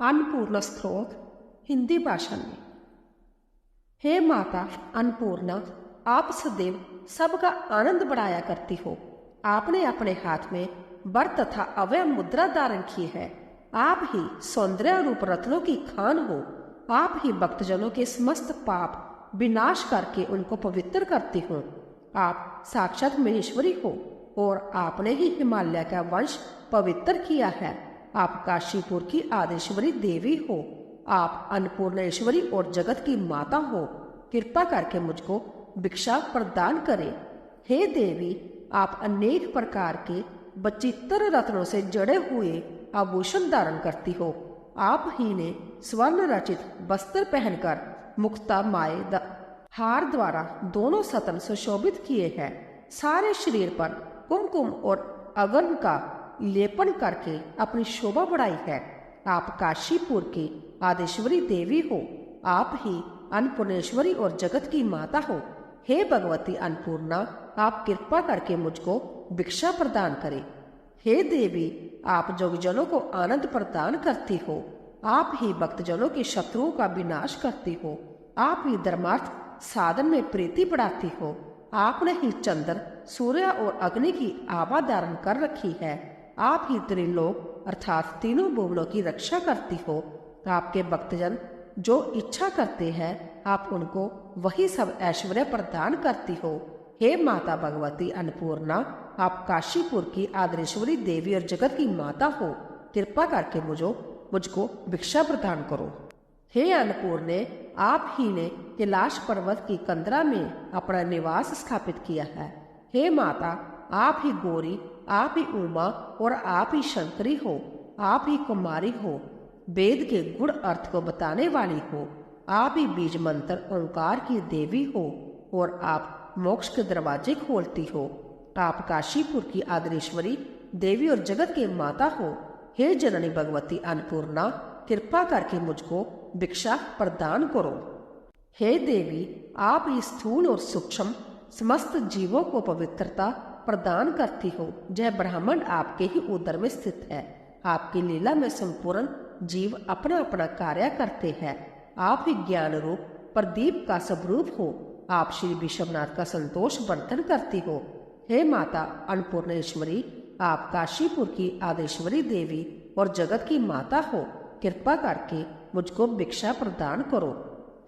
अन्नपूर्णा स्त्रोत हिंदी भाषा में। हे माता अन्नपूर्णा, आप सदैव सबका आनंद बढ़ाया करती हो। आपने अपने हाथ में वर तथा अवय मुद्रा धारण की है। आप ही सौंदर्य रूप रत्नों की खान हो। आप ही भक्तजनों के समस्त पाप विनाश करके उनको पवित्र करती हो। आप साक्षात महेश्वरी हो और आपने ही हिमालय का वंश पवित्र किया है। आप काशीपुर की आदिश्वरी देवी हो। आप अन्नपूर्णेश्वरी और जगत की माता हो। कृपा करके मुझको भिक्षा प्रदान करें। हे देवी, आप अनेक प्रकार के बचित्र रत्नों से जड़े हुए आभूषण धारण करती हो। आप ही ने स्वर्ण रचित वस्त्र पहनकर मुक्ता माए हार द्वारा दोनों सतन सुशोभित किए हैं। सारे शरीर पर कुमकुम और अगन का लेपन करके अपनी शोभा बढ़ाई है। आप काशीपुर की आदिश्वरी देवी हो। आप ही अन्नपूर्णेश्वरी और जगत की माता हो। हे भगवती अन्नपूर्णा, आप कृपा करके मुझको भिक्षा प्रदान करें। हे देवी, आप जोगजनों को आनंद प्रदान करती हो। आप ही भक्तजनों के शत्रुओं का विनाश करती हो। आप ही धर्मार्थ साधन में प्रीति बढ़ाती हो। आपने ही चंद्र, सूर्य और अग्नि की आभा धारण कर रखी है। आप ही त्रिलोक अर्थात तीनों भुवनों की रक्षा करती हो। आपके भक्तजन जो इच्छा करते हैं, आप उनको वही सब ऐश्वर्य प्रदान करती हो। हे माता भगवती अन्नपूर्णा, आप काशीपुर की आदरेश्वरी देवी और जगत की माता हो। कृपा करके मुझको भिक्षा प्रदान करो। हे अन्नपूर्णे, आप ही ने कैलाश पर्वत की कंदरा में अपना निवास स्थापित किया है। हे माता, आप ही गौरी, आप ही उमा और आप ही शंकरी हो। आप ही कुमारी हो, वेद के गुण अर्थ को बताने वाली हो। आप ही बीज मंत्र ओंकार की देवी हो और आप मोक्ष के दरवाजे खोलती हो। आप काशीपुर की आदरेश्वरी देवी और जगत के माता हो। हे जननी भगवती अन्नपूर्णा, कृपा करके मुझको भिक्षा प्रदान करो। हे देवी, आप ही स्थूल और सूक्ष्म समस्त जीवों को पवित्रता प्रदान करती हो। यह ब्रह्मांड आपके ही उदर में स्थित है। आपकी लीला में संपूर्ण जीव अपना अपना कार्य करते हैं। आप ही ज्ञान रूप प्रदीप का स्वरूप हो। आप श्री विश्वनाथ का संतोष वर्धन करती हो। हे माता अन्नपूर्णेश्वरी, आप काशीपुर की आदिश्वरी देवी और जगत की माता हो। कृपा करके मुझको भिक्षा प्रदान करो।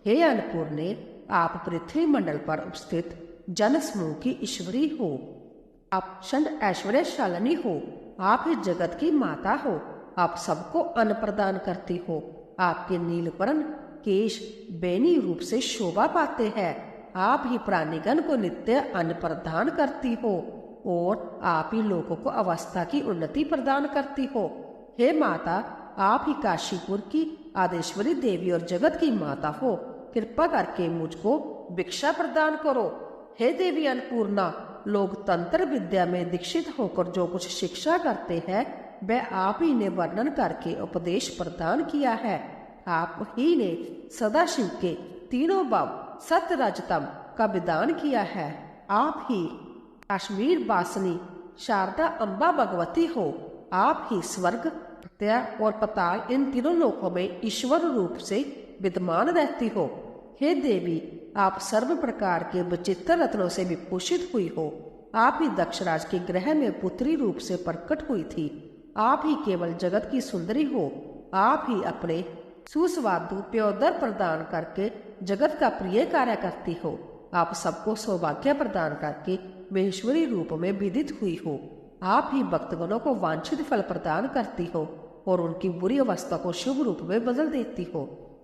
हे अन्नपूर्णे, आप पृथ्वी मंडल पर उपस्थित जन समूह की ईश्वरी हो। आप षड ऐश्वर्यशालिनी हो। आप ही जगत की माता हो। आप सबको अन्न प्रदान करती हो। आपके नीलवर्ण केश बैनी रूप से शोभा पाते हैं। आप ही प्राणीगण को नित्य अन्न प्रदान करती हो और आप ही लोगों को अवस्था की उन्नति प्रदान करती हो। हे माता, आप ही काशीपुर की आदिश्वरी देवी और जगत की माता हो। कृपा करके मुझको भिक्षा प्रदान करो। हे देवी अन्नपूर्णा, लोग तंत्र विद्या में दीक्षित होकर जो कुछ शिक्षा करते हैं, वह आप ही ने वर्णन करके उपदेश प्रदान किया है। आप ही ने सदाशिव के तीनों भाव सत्यराजतम का विधान किया है। आप ही काश्मीर वासिनी शारदा अम्बा भगवती हो। आप ही स्वर्ग, मर्त्य और पाताल इन तीनों लोकों में ईश्वर रूप से विद्यमान रहती हो। हे देवी, आप सर्व प्रकार के विचित्र रत्नों से विभूषित हुई हो। आप ही दक्षराज के गृह में पुत्री रूप से प्रकट हुई थी। आप ही केवल जगत की सुंदरी हो। आप ही अपने सुस्वादु प्योदर प्रदान करके जगत का प्रिय कार्य करती हो। आप सबको सौभाग्य प्रदान करके महेश्वरी रूप में विदित हुई हो। आप ही भक्तगणों को वांछित फल प्रदान करती हो और उनकी बुरी अवस्था को शुभ रूप में बदल देती हो।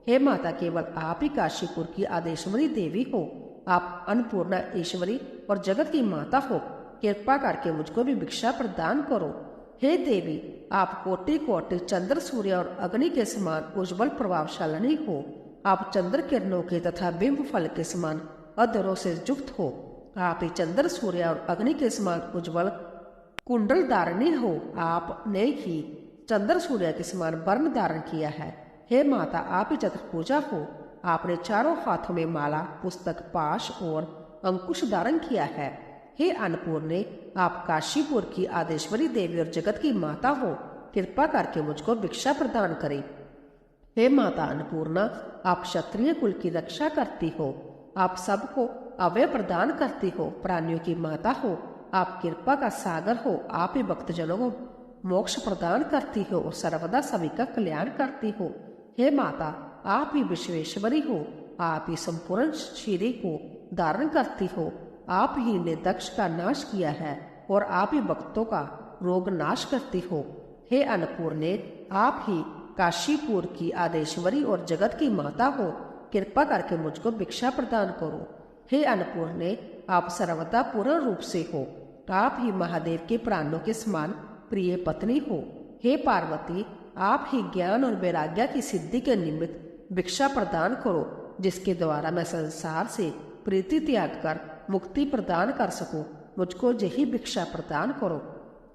हे माता, केवल आप ही काशीपुर की आदिश्वरी देवी हो। आप अन्नपूर्णा ईश्वरी और जगत की माता हो। कृपा करके मुझको भी भिक्षा प्रदान करो। हे देवी, आप कोटि कोटि चंद्र, सूर्य और अग्नि के समान उज्ज्वल प्रभावशालिनी हो। आप चंद्र किरणों के तथा बिंब फल के समान अधरों से युक्त हो। आप ही चंद्र, सूर्य और अग्नि के समान उज्ज्वल कुंडल धारणी हो। आपने ही चंद्र सूर्य के समान वर्ण धारण किया है। हे माता, आप ही चतुर्भुजा हो। आपने चारों हाथों में माला, पुस्तक, पाश और अंकुश धारण किया है। हे अन्नपूर्णे, आप काशीपुर की आदिश्वरी देवी और जगत की माता हो। कृपा करके मुझको भिक्षा प्रदान करें। हे माता अन्नपूर्णा, आप क्षत्रिय कुल की रक्षा करती हो, आप सबको अभय प्रदान करती हो, प्राणियों की माता हो, आप कृपा का सागर हो, आप ही भक्तजनों को मोक्ष प्रदान करती हो, सर्वदा सभी का कल्याण करती हो। हे माता, आप ही विश्वेश्वरी हो, आप ही संपूर्ण शरीर को धारण करती हो, आप ही ने दक्ष का नाश किया है और आप ही भक्तों का रोग नाश करती हो। हे अन्नपूर्णे, आप ही काशीपुर की आदेश्वरी और जगत की माता हो, कृपा करके मुझको भिक्षा प्रदान करो। हे अन्नपूर्णे, आप सर्वदा पूर्ण रूप से हो, आप ही महादेव के प्राणों के समान प्रिय पत्नी हो। हे पार्वती, आप ही ज्ञान और वैराग्य की सिद्धि के निमित्त भिक्षा प्रदान करो, जिसके द्वारा मैं संसार से प्रीति त्याग कर मुक्ति प्रदान कर सकूं, मुझको यही भिक्षा प्रदान करो।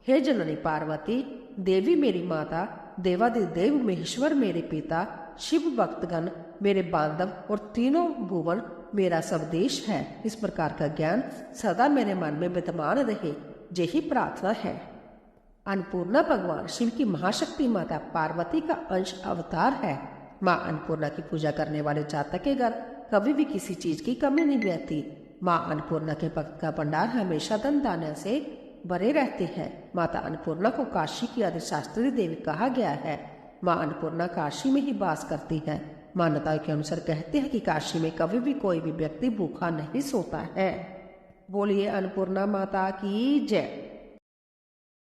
हे जननी पार्वती, देवी मेरी माता, देवादिदेव महेश्वर मेरे पिता, शिव भक्तगण मेरे बांधव और तीनों भुवन मेरा स्वदेश है। इस प्रकार का ज्ञान सदा मेरे मन में विद्यमान रहे, यही प्रार्थना है। अन्नपूर्णा भगवान शिव की महाशक्ति माता पार्वती का अंश अवतार है। माँ अन्नपूर्णा की पूजा करने वाले जातक के घर कभी भी किसी चीज की कमी नहीं रहती। माँ अन्नपूर्णा के भक्त का भंडार हमेशा धन धान्य से भरे रहते हैं। माता अन्नपूर्णा को काशी की अधिशास्त्री देवी कहा गया है। माँ अन्नपूर्णा काशी में ही वास करती है। मान्यताओं के अनुसार कहते हैं कि काशी में कभी भी कोई भी व्यक्ति भूखा नहीं सोता है। बोलिए अन्नपूर्णा माता की जय।